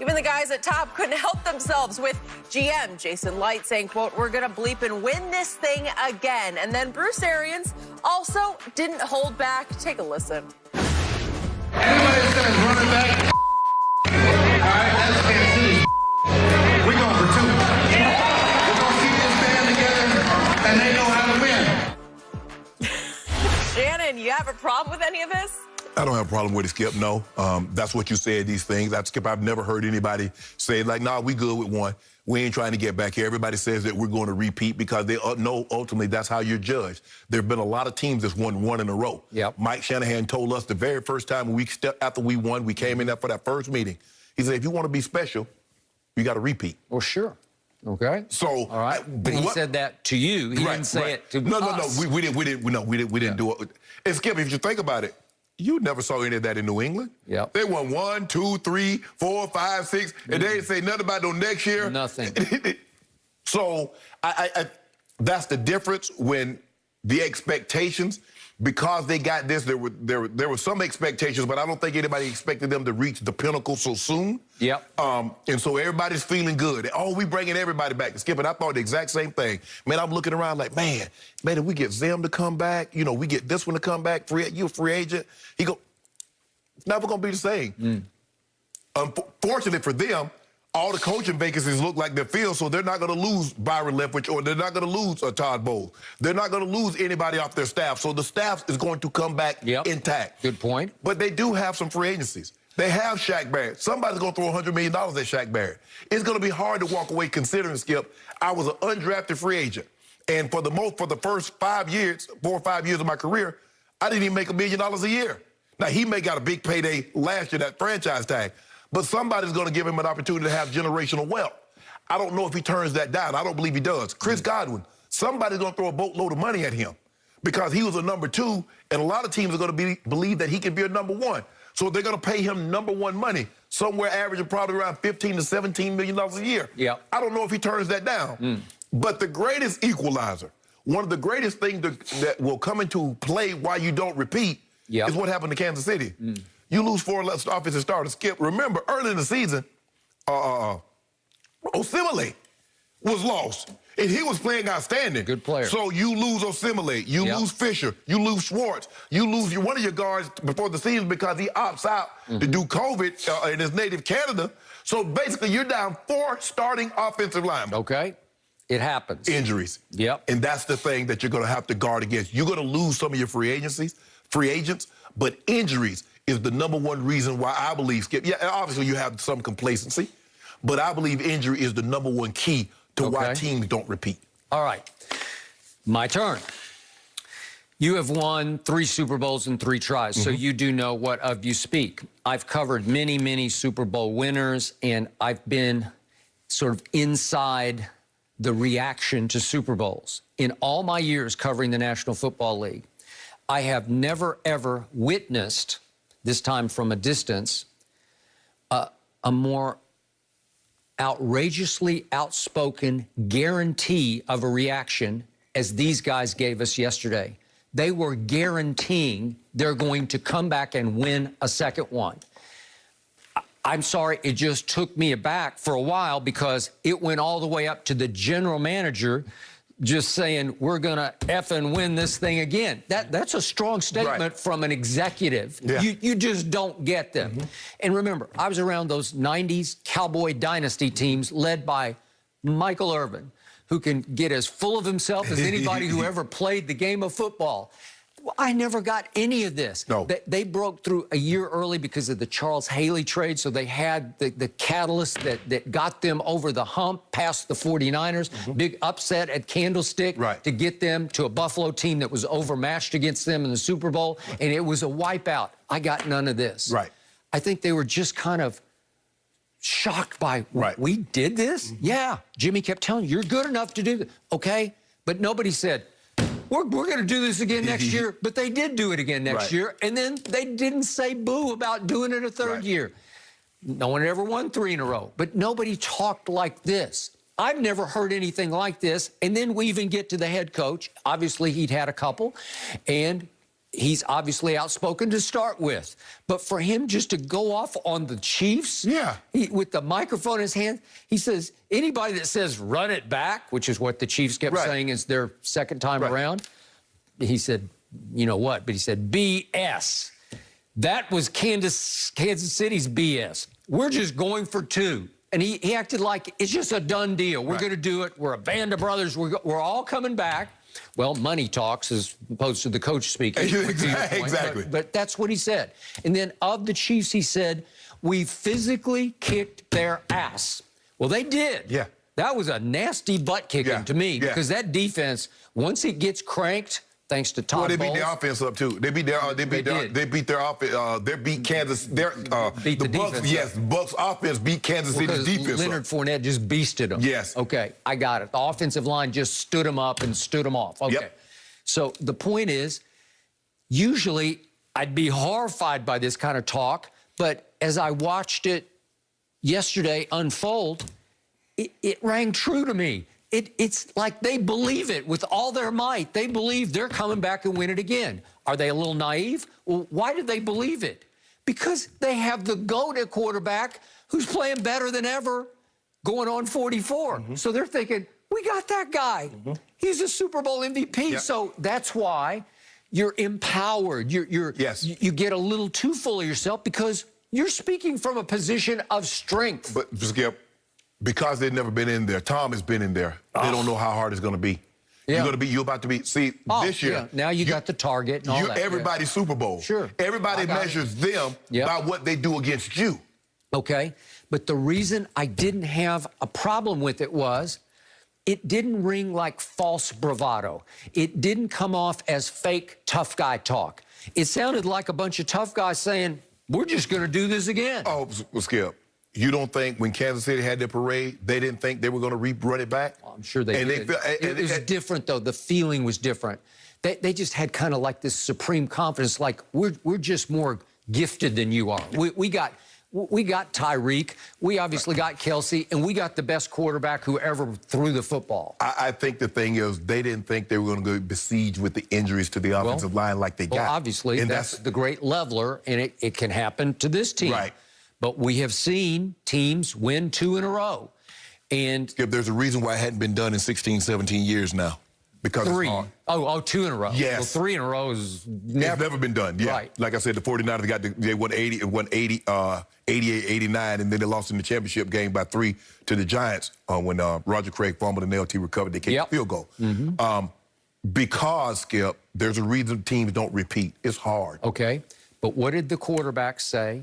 Even the guys at top couldn't help themselves, with GM Jason Light saying, quote, "We're going to bleep and win this thing again." And then Bruce Arians also didn't hold back. Take a listen. Anybody says running back, all right, that's Kansas City. We're going for two. We're going to keep this band together, and they know how to win. Shannon, you have a problem with any of this? I don't have a problem with it, Skip, no. That's what you said, these things. Skip, I've never heard anybody say, like, nah, we good with one. We ain't trying to get back here. Everybody says that we're going to repeat because they know ultimately that's how you're judged. There have been a lot of teams that's won one in a row. Yep. Mike Shanahan told us the very first time after we won, we came in there for that first meeting. He said, if you want to be special, you got to repeat. Well, sure. Okay. So, all right, but he said that to you. He didn't say it to us. No. We didn't do it. And Skip, if you think about it, you never saw any of that in New England. Yep. They won 1, 2, 3, 4, 5, 6, and they didn't say nothing about no next year. Nothing. So I that's the difference when the expectations, because they got this, there were some expectations, but I don't think anybody expected them to reach the pinnacle so soon. Yep. And so everybody's feeling good. Oh, we bringing everybody back. Skip, and I thought the exact same thing. Man, I'm looking around like, man, if we get Zim to come back, you know, we get this one to come back, you a free agent. He go, it's never going to be the same. Unfortunately for them, all the coaching vacancies look like they're filled, so they're not going to lose Byron Leftwich, or they're not going to lose Todd Bowles. They're not going to lose anybody off their staff, so the staff is going to come back intact. Good point. But they do have some free agencies. They have Shaq Barrett. Somebody's going to throw $100 million at Shaq Barrett. It's going to be hard to walk away considering, Skip, I was an undrafted free agent. And for the first 5 years, 4 or 5 years of my career, I didn't even make $1 million a year. Now, he may got a big payday last year, that franchise tag. But somebody's going to give him an opportunity to have generational wealth. I don't know if he turns that down. I don't believe he does. Chris Godwin, somebody's going to throw a boatload of money at him because he was a number 2, and a lot of teams are going to believe that he can be a number 1. So they're going to pay him number 1 money, somewhere averaging probably around $15 to $17 million a year. Yeah. I don't know if he turns that down. But the greatest equalizer, one of the greatest things that will come into play while you don't repeat is what happened to Kansas City. You lose 4 offensive starters. Skip, remember, early in the season, Osimile was lost, and he was playing outstanding. Good player. So you lose Osimile, you lose Fisher, you lose Schwartz, you lose one of your guards before the season because he opts out to do COVID in his native Canada. So basically, you're down 4 starting offensive linemen. Okay. It happens. Injuries. Yep. And that's the thing that you're going to have to guard against. You're going to lose some of your free agents, but injuries is the number 1 reason why I believe, Skip, obviously you have some complacency, but I believe injury is the number 1 key to why teams don't repeat. All right. My turn. You have won 3 Super Bowls in 3 tries, so you do know what of you speak. I've covered many, many Super Bowl winners, and I've been sort of inside the reaction to Super Bowls. In all my years covering the National Football League, I have never, ever witnessed, this time from a distance, a more outrageously outspoken guarantee of a reaction as these guys gave us yesterday. They were guaranteeing they're going to come back and win a second one. I'm sorry, it just took me aback for a while because it went all the way up to the general manager just saying, we're going to effing win this thing again. That's a strong statement from an executive. Yeah. You just don't get them. And remember, I was around those 90s Cowboy Dynasty teams led by Michael Irvin, who can get as full of himself as anybody who ever played the game of football. Well, I never got any of this. No. They broke through a year early because of the Charles Haley trade, so they had the catalyst that got them over the hump past the 49ers. Big upset at Candlestick to get them to a Buffalo team that was overmatched against them in the Super Bowl, and it was a wipeout. I got none of this. I think they were just kind of shocked by, we did this? Yeah. Jimmy kept telling you, you're good enough to do this. Okay, but nobody said, we're going to do this again next year, but they did do it again next year, and then they didn't say boo about doing it a third year. No one ever won 3 in a row, but nobody talked like this. I've never heard anything like this, and then we even get to the head coach. Obviously, he'd had a couple, and he's obviously outspoken to start with. But for him just to go off on the Chiefs, with the microphone in his hand, he says, anybody that says run it back, which is what the Chiefs kept saying is their second time around, he said, you know what? But he said, BS. That was Kansas City's BS. We're just going for 2. And he acted like it's just a done deal. We're going to do it. We're a band of brothers. We're all coming back. Well, money talks as opposed to the coach speaking. Exactly. But that's what he said. And then of the Chiefs, he said, we physically kicked their ass. Well, they did. Yeah. That was a nasty butt kicking to me because that defense, once it gets cranked, thanks to Todd Well, they Bowles, beat their offense up too. They beat their offense. They beat Kansas. Beat the Bucks. defense. Yes, Bucks offense beat Kansas City's defense. Leonard Fournette just beasted them. Yes. Okay, I got it. The offensive line just stood them up and stood them off. Okay. Yep. So the point is, usually I'd be horrified by this kind of talk, but as I watched it yesterday unfold, it rang true to me. It's like they believe it with all their might. They believe they're coming back and win it again. Are they a little naive? Well, why do they believe it? Because they have the GOAT at quarterback who's playing better than ever, going on 44. So they're thinking, we got that guy. He's a Super Bowl MVP. So that's why you're empowered. You get a little too full of yourself because you're speaking from a position of strength. But, Skip, because they've never been in there, Tom has been in there. They don't know how hard it's going to be. You're about to be. See, this year. Now you got the target and all that. Everybody's Super Bowl. Sure. Everybody measures them by what they do against you. Okay. But the reason I didn't have a problem with it was it didn't ring like false bravado. It didn't come off as fake tough guy talk. It sounded like a bunch of tough guys saying, we're just going to do this again. Oh, well, Skip. You don't think when Kansas City had their parade, they didn't think they were going to run it back? Well, I'm sure they did. It was different, though. The feeling was different. They just had kind of like this supreme confidence, like we're just more gifted than you are. We got Tyreek, we obviously got Kelsey, and we got the best quarterback who ever threw the football. I think the thing is they didn't think they were going to go besieged with the injuries to the offensive line like they got. Well, obviously, and that's the great leveler, and it can happen to this team. Right. But we have seen teams win 2 in a row. And Skip, there's a reason why it hadn't been done in 16, 17 years now. Because 3. It's hard. Oh, 2 in a row. Yes. Well, 3 in a row is never been done. Yeah. Right. Like I said, the 49ers they won 88, 89, and then they lost in the championship game by 3 to the Giants when Roger Craig fumbled and LT recovered. They kicked the field goal. Because, Skip, there's a reason teams don't repeat. It's hard. Okay. But what did the quarterback say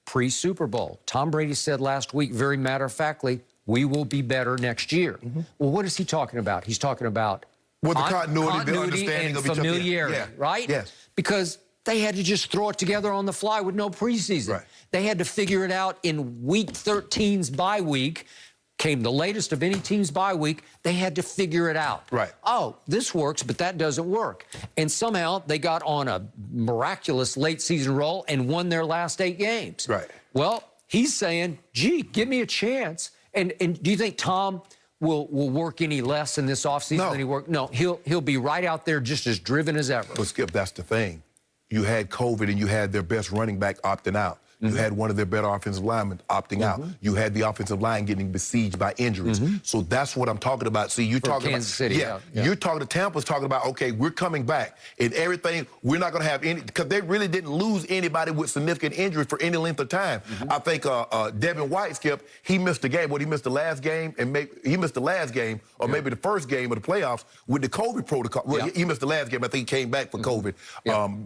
pre-Super Bowl? Tom Brady said last week, very matter-of-factly, we will be better next year. Well, what is he talking about? He's talking about the continuity, the understanding and of each other. familiarity, right? Yes. Because they had to just throw it together on the fly with no preseason. Right. They had to figure it out in Week 13's bye week. Came the latest of any team's bye week. They had to figure it out. Right. Oh, this works, but that doesn't work. And somehow they got on a miraculous late season roll and won their last 8 games. Right. Well, he's saying, gee, give me a chance. And do you think Tom will work any less in this offseason than he worked? No, he'll be right out there just as driven as ever. But, Skip, that's the thing. You had COVID and you had their best running back opting out. You had one of their better offensive linemen opting out. You had the offensive line getting besieged by injuries. So that's what I'm talking about. See, you're talking Kansas City, You're talking to Tampa's talking about, okay, we're coming back and everything. We're not going to have any, because they really didn't lose anybody with significant injuries for any length of time. I think Devin White, Skip, he missed the game. He missed the last game, and he missed the last game, or maybe the first game of the playoffs with the COVID protocol. Well, he missed the last game. I think he came back for COVID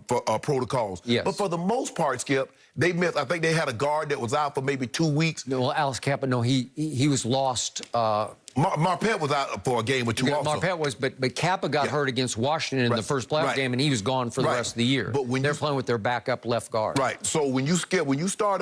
for protocols. But for the most part, Skip, they missed. I think they had a guard that was out for maybe 2 weeks. No, Alex Kappa, no, he was lost. Marpet was out for a game or 2 also. Marpet was, but Kappa got hurt against Washington in the first playoff game, and he was gone for the rest of the year. But when they're playing with their backup left guard. Right. So when you start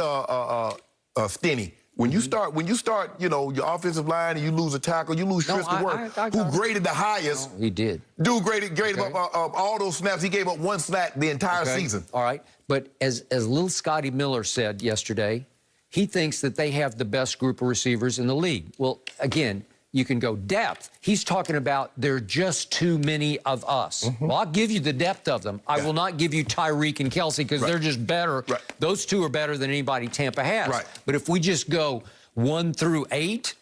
Stinney, when you start, you know, your offensive line and you lose a tackle, you lose Tristan Wirfs, who graded the highest. No, he did. Dude graded up all those snaps. He gave up 1 snap the entire season. All right. But as little Scotty Miller said yesterday, he thinks that they have the best group of receivers in the league. Well, again, you can go depth. He's talking about there are just too many of us. Well, I'll give you the depth of them. I will not give you Tyreek and Kelsey because they're just better. Those two are better than anybody Tampa has. But if we just go 1 through 8,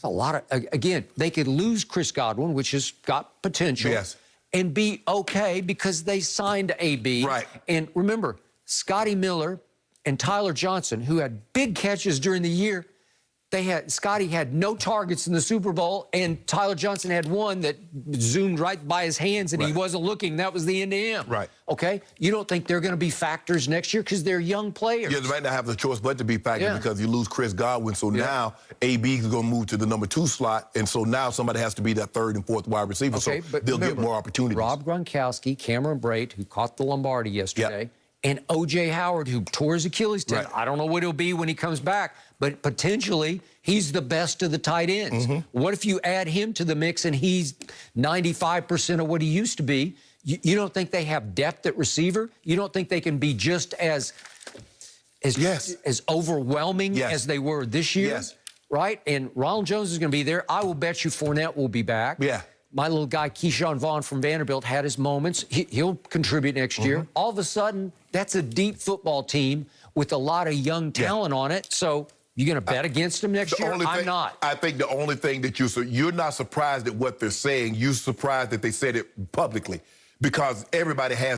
a lot of, again, they could lose Chris Godwin, which has got potential, and be okay because they signed AB. And remember, Scotty Miller and Tyler Johnson, who had big catches during the year, Scotty had no targets in the Super Bowl, and Tyler Johnson had one that zoomed right by his hands, and he wasn't looking. That was the end of him. Okay? You don't think they're going to be factors next year because they're young players? Yeah, they might not have the choice but to be factors because you lose Chris Godwin. So now AB is going to move to the number 2 slot, and so now somebody has to be that 3rd and 4th wide receiver. Okay, so but they'll remember, get more opportunities. Rob Gronkowski, Cameron Brate, who caught the Lombardi yesterday, and O.J. Howard, who tore his Achilles tendon. I don't know what he'll be when he comes back, but potentially he's the best of the tight ends. What if you add him to the mix and he's 95% of what he used to be? You don't think they have depth at receiver? You don't think they can be just as overwhelming as they were this year? Right? And Ronald Jones is going to be there. I will bet you Fournette will be back. My little guy, Keyshawn Vaughn from Vanderbilt, had his moments. He'll contribute next year. All of a sudden, that's a deep football team with a lot of young talent on it. So you going to bet against them next year? I'm not. I think the only thing that you're not surprised at what they're saying. You're surprised that they said it publicly because everybody has